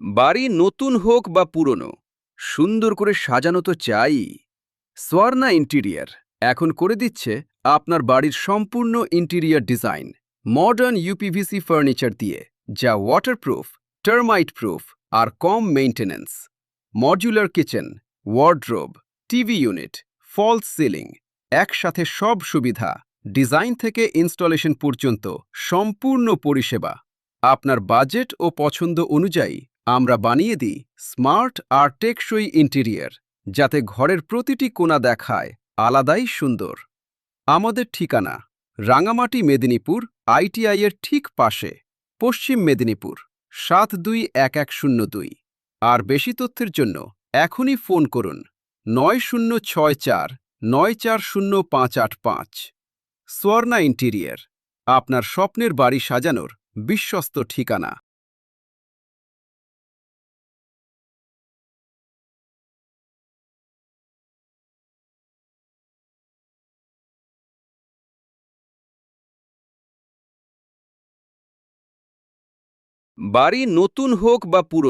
বাড়ি নতুন হোক বা পুরনো, সুন্দর করে সাজানো তো চাই। সোয়ার্ণা ইন্টেরিয়র এখন করে দিচ্ছে আপনার বাড়ির সম্পূর্ণ interior design modern UPVC furniture দিয়ে, যা ওয়াটারপ্রুফ, টার্মাইট প্রুফ আর কম maintenance. Modular kitchen, wardrobe, TV unit, false ceiling, একসাথে সব সুবিধা, ডিজাইন থেকে ইনস্টলেশন পর্যন্ত সম্পূর্ণ পরিষেবা। আপনার বাজেট ও পছন্দ অনুযায়ী আমরা বানিয়ে দিই স্মার্ট আর টেকসই ইন্টেরিয়র, যাতে ঘরের প্রতিটি কোণা দেখায় আলাদাই সুন্দর। আমাদের ঠিকানা রাঙামাটি, মেদিনীপুর, ITI এর ঠিক পাশে, পশ্চিম মেদিনীপুর 721102। আর বেশি তথ্যের জন্য এখনই ফোন করুন 9064940585। সোয়ার্ণা ইন্টেরিয়র, আপনার স্বপ্নের বাড়ি সাজানোর বিশ্বস্ত ঠিকানা। বাড়ি নতুন হোক বা পুরনো,